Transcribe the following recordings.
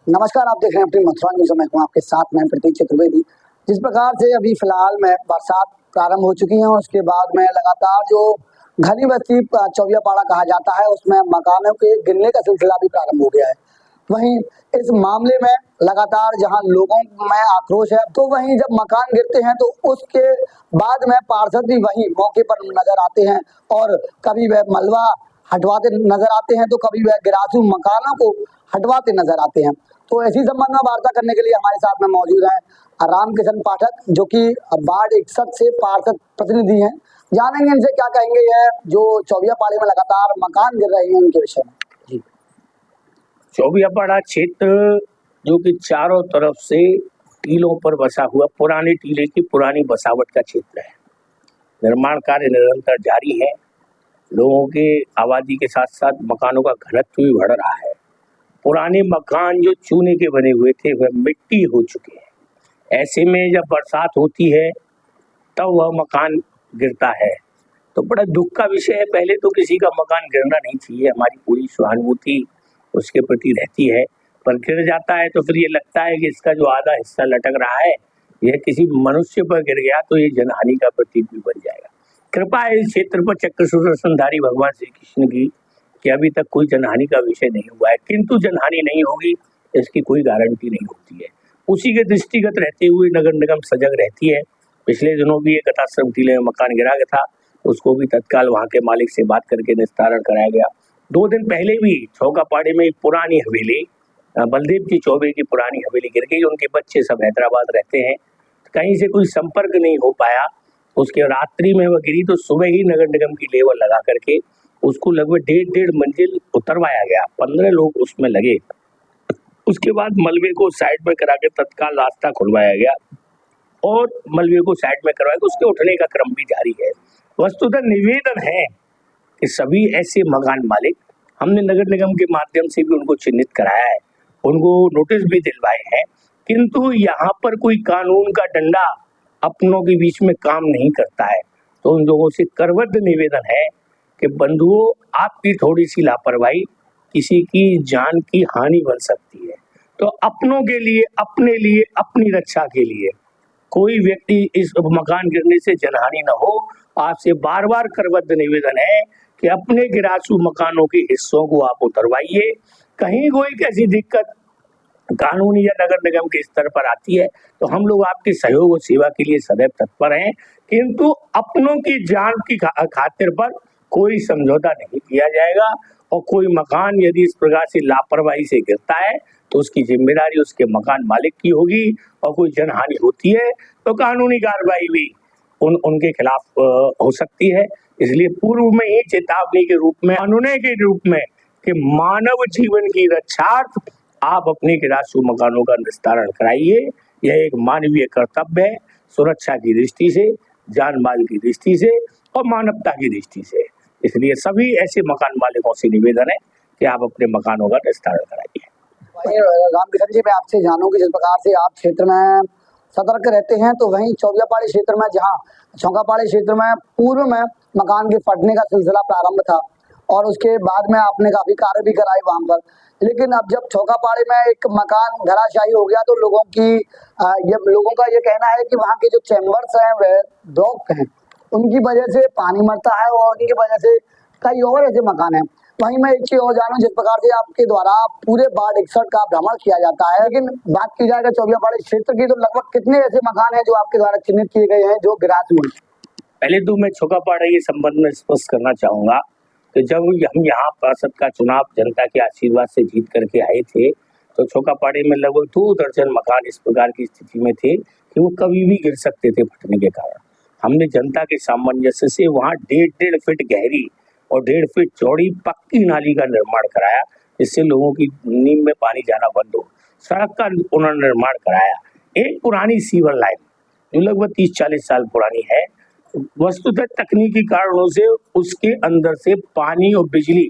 नमस्कार, आप देख रहे हैं अपनी मथुरा न्यूज़। मैं हूं आपके साथ, मैं प्रतीक चतुर्वेदी। जिस प्रकार से अभी फिलहाल में बरसात प्रारंभ हो चुकी है, उसके बाद में लगातार जो घनी बस्ती चौबियापाड़ा कहा जाता है, उसमें मकानों के गिरने का सिलसिला भी प्रारंभ हो गया है। वहीं इस मामले में लगातार जहां लोगों में आक्रोश है, तो वहीं जब मकान गिरते हैं तो उसके बाद में पार्षद भी वहीं मौके पर नजर आते हैं और कभी वह मलबा हटवाते नजर आते हैं, तो कभी वह गिरासू मकानों को हटवाते नजर आते हैं। तो इसी संबंध में वार्ता करने के लिए हमारे साथ में मौजूद हैं रामकिशन पाठक, जो कि वार्ड 61 से पार्षद प्रतिनिधि हैं। जानेंगे इनसे क्या कहेंगे यह जो चौबियापाड़ी में लगातार मकान गिर रहे हैं उनके विषय में। जी, चौबियापाड़ा क्षेत्र जो कि चारों तरफ से टीलों पर बसा हुआ पुराने टीले की पुरानी बसावट का क्षेत्र है। निर्माण कार्य निरंतर जारी है। लोगों के आबादी के साथ साथ मकानों का घनत्व भी बढ़ रहा है। पुराने मकान जो चूने के बने हुए थे वह मिट्टी हो चुके हैं। ऐसे में जब बरसात होती है तब वह मकान गिरता है तो बड़ा दुख का विषय है। पहले तो किसी का मकान गिरना नहीं चाहिए, हमारी पूरी सहानुभूति उसके प्रति रहती है, पर गिर जाता है तो फिर ये लगता है कि इसका जो आधा हिस्सा लटक रहा है यह किसी मनुष्य पर गिर गया तो ये जनहानि का प्रतीक भी बन जाएगा। कृपा है इस क्षेत्र पर चक्र सुदर्शनधारी भगवान श्री कृष्ण की कि अभी तक कोई जनहानि का विषय नहीं हुआ है, किंतु जनहानि नहीं होगी इसकी कोई गारंटी नहीं होती है। उसी के दृष्टिगत रहते हुए नगर निगम सजग रहती है। पिछले दिनों भी एक अताश्रम टीले में मकान गिरा था, उसको भी तत्काल वहां के मालिक से बात करके निस्तारण कराया गया। 2 दिन पहले भी चौकापाड़ी में एक पुरानी हवेली, बलदेव जी चौबे की पुरानी हवेली गिर गई। उनके बच्चे सब हैदराबाद रहते हैं, कहीं से कोई संपर्क नहीं हो पाया। उसके रात्रि में वह गिरी तो सुबह ही नगर निगम की लेबर लगा करके उसको लगभग 1.5 मंजिल उतरवाया गया। 15 लोग उसमें लगे। उसके बाद मलबे को साइड में करा के तत्काल रास्ता खुलवाया गया और मलबे को साइड में करवाया गया। उसके उठने का क्रम भी जारी है। वस्तुतः निवेदन है कि सभी ऐसे मकान मालिक, हमने नगर निगम के माध्यम से भी उनको चिन्हित कराया है, उनको नोटिस भी दिलवाए हैं, किंतु यहाँ पर कोई कानून का डंडा अपनों के बीच में काम नहीं करता है। तो उन लोगों से करबद्ध निवेदन है कि बंधुओं, आपकी थोड़ी सी लापरवाही किसी की जान की हानि बन सकती है। तो अपनों के लिए, अपने लिए, अपनी रक्षा के लिए कोई व्यक्ति इस मकान गिरने से जनहानि न हो। आपसे बार बार करबद्ध निवेदन है कि अपने गिरासू मकानों के हिस्सों को आप उतरवाइए। कहीं कोई कैसी दिक्कत कानूनी या नगर निगम के स्तर पर आती है तो हम लोग आपके सहयोग और सेवा के लिए सदैव तत्पर हैं, किंतु अपनों की जान की खातिर पर कोई समझौता नहीं किया जाएगा। और कोई मकान यदि इस प्रकार से लापरवाही से गिरता है तो उसकी जिम्मेदारी उसके मकान मालिक की होगी, और कोई जनहानि होती है तो कानूनी कार्रवाई भी उनके खिलाफ हो सकती है। इसलिए पूर्व में ही चेतावनी के रूप में, अनुनय के रूप में कि मानव जीवन की रक्षार्थ आप अपने गिरासू मकानों का निस्तारण कराइए। यह एक मानवीय कर्तव्य है, सुरक्षा की दृष्टि से, जान माल की दृष्टि से और मानवता की दृष्टि से। इसलिए सभी ऐसे मकान मालिकों से निवेदन है कि आप अपने मकानों का निस्तारण कराइए। रामकिशन जी, मैं आपसे जानूं कि जिस प्रकार से आप क्षेत्र में सतर्क रहते हैं, तो वहीं चौबियापाड़ी क्षेत्र में, जहां चौकापाड़ी क्षेत्र में पूर्व में मकान के फटने का सिलसिला प्रारंभ था और उसके बाद में आपने काफी कार्य भी कराए वहां पर, लेकिन अब जब चौकापाड़ी में एक मकान धराशायी हो गया तो लोगों का ये कहना है कि वहाँ के जो चैम्बर्स हैं वह ब्लॉक हैं, उनकी वजह से पानी मरता है और उनकी वजह से कई और ऐसे मकान हैं। वहीं मैं एक चीज और जानूं, जिस प्रकार से आपके द्वारा पूरे वार्ड 61 का भ्रमण किया जाता है, लेकिन बात की जाएगा चौबियापाड़ी क्षेत्र की, तो लगभग कितने ऐसे मकान हैं जो आपके द्वारा चिन्हित किए गए हैं जो गिरासू हैं? पहले तो मैं चौकापाड़ा के संबंध में स्पष्ट करना चाहूंगा कि जब हम यहाँ पार्षद का चुनाव जनता के आशीर्वाद से जीत करके आए थे तो चौकापाड़ी में लगभग 2 दर्जन मकान इस प्रकार की स्थिति में थे कि वो कभी भी गिर सकते थे फटने के कारण। हमने जनता के सामंजस्य से वहाँ 1.5 फीट गहरी और 1.5 फीट चौड़ी पक्की नाली का निर्माण कराया, जिससे लोगों की नींद में पानी जाना बंद हो। सड़क का पुनर्निर्माण कराया। एक पुरानी सीवर लाइन जो लगभग 30-40 साल पुरानी है, वस्तुतः तकनीकी कारणों से उसके अंदर से पानी और बिजली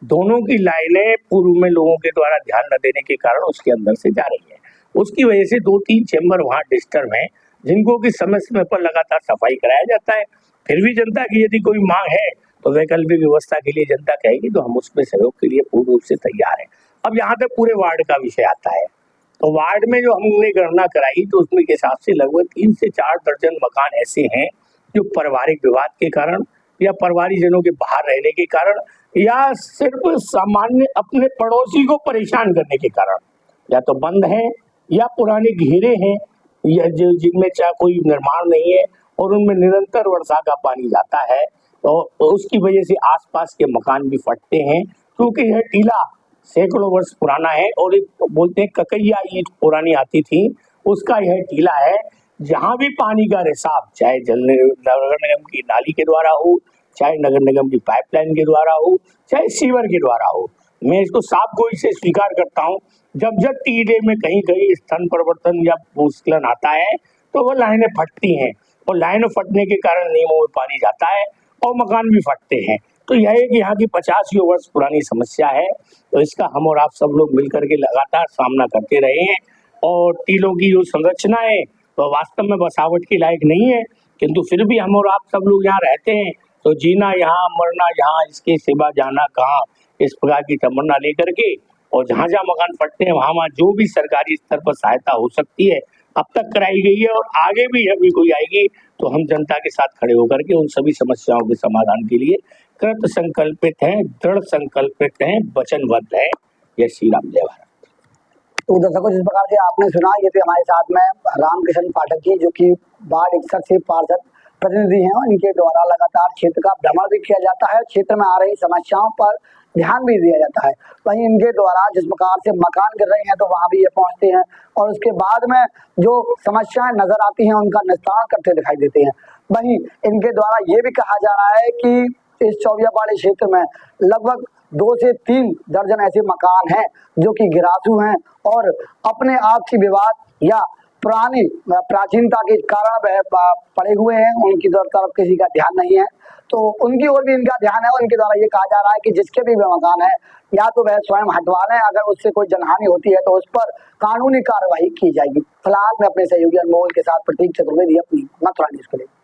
दोनों की लाइनें पूर्व में लोगों के द्वारा ध्यान न देने के कारण उसके अंदर से जा रही है। उसकी वजह से 2-3 चैम्बर वहाँ डिस्टर्ब हैं, जिनको कि समय समय पर लगातार सफाई कराया जाता है। फिर भी जनता की यदि कोई मांग है तो वैकल्पिक व्यवस्था के लिए जनता कहेगी तो हम उसमें सहयोग के लिए पूर्ण रूप से तैयार हैं। अब यहाँ तक पूरे वार्ड का विषय आता है, तो वार्ड में जो हमने गणना कराई तो उसमें के हिसाब से लगभग 3 से 4 दर्जन मकान ऐसे हैं जो पारिवारिक विवाद के कारण या परिवारीजनों के बाहर रहने के कारण या सिर्फ सामान्य अपने पड़ोसी को परेशान करने के कारण या तो बंद है या पुराने घेरे हैं या जिनमें चाहे कोई निर्माण नहीं है और उनमें निरंतर वर्षा का पानी जाता है, तो उसकी वजह से आसपास के मकान भी फटते हैं, क्योंकि यह टीला सैकड़ों वर्ष पुराना है और एक बोलते हैं ककैया ईंट पुरानी आती थी, उसका यह टीला है। जहां भी पानी का रिसाव, चाहे नगर निगम की नाली के द्वारा हो, चाहे नगर निगम की पाइपलाइन के द्वारा हो, चाहे सीवर के द्वारा हो, मैं इसको साफ गोई से स्वीकार करता हूँ, जब जब टीले में कहीं कहीं स्थान परिवर्तन या भूस्खलन आता है तो वो लाइनें फटती हैं और लाइनें फटने के कारण नीमों में पानी जाता है और मकान भी फटते हैं। तो यह एक यहाँ की 50 वर्ष पुरानी समस्या है, तो इसका हम और आप सब लोग मिलकर के लगातार सामना करते रहे हैं। और टीलों की जो संरचना है तो वास्तव में बसावट के लायक नहीं है, किंतु फिर भी हम और आप सब लोग यहाँ रहते हैं तो जीना यहाँ, मरना यहाँ, इसके सिवा जाना कहाँ, इस प्रकार की तमन्ना लेकर के और जहाँ जहाँ मकान फटते हैं वहाँ जो भी सरकारी स्तर पर सहायता हो सकती है अब तक कराई गई है और आगे भी जब भी कोई आएगी तो हम जनता के साथ खड़े होकर के उन सभी समस्याओं के समाधान के लिए कृत संकल्पित हैं, दृढ़ संकल्पित हैं, वचनबद्ध हैं। जय श्री राम, जय भारत। तो दर्शकों, जिस प्रकार से आपने सुना, ये थे हमारे साथ में रामकिशन पाठक जी, जो कि वार्ड 61 से पार्षद प्रतिनिधि हैं और इनके द्वारा लगातार क्षेत्र का भ्रमण भी किया जाता है, क्षेत्र में आ रही समस्याओं पर ध्यान भी दिया जाता है। वहीं इनके द्वारा जिस प्रकार से मकान गिर रहे हैं तो वहां भी ये पहुंचते हैं और उसके बाद में जो समस्याएं नजर आती हैं उनका निस्तारण करते दिखाई देते हैं। वहीं इनके द्वारा ये भी कहा जा रहा है कि इस चौबियापाड़ी क्षेत्र में लगभग 2 से 3 दर्जन ऐसे मकान हैं जो कि गिरासू हैं और अपने आपसी विवाद या पुरानी प्राचीनता के कारण वह पड़े हुए हैं, उनकी तरफ किसी का ध्यान नहीं है, तो उनकी ओर भी इनका ध्यान है। और इनके द्वारा ये कहा जा रहा है कि जिसके भी मकान है या तो वह स्वयं हटवा लें, अगर उससे कोई जनहानि होती है तो उस पर कानूनी कार्रवाई की जाएगी। फिलहाल मैं अपने सहयोगी अनमोल के साथ प्रतीक चतुर्वेदी, अपनी मथुरा न्यूज़ के लिए।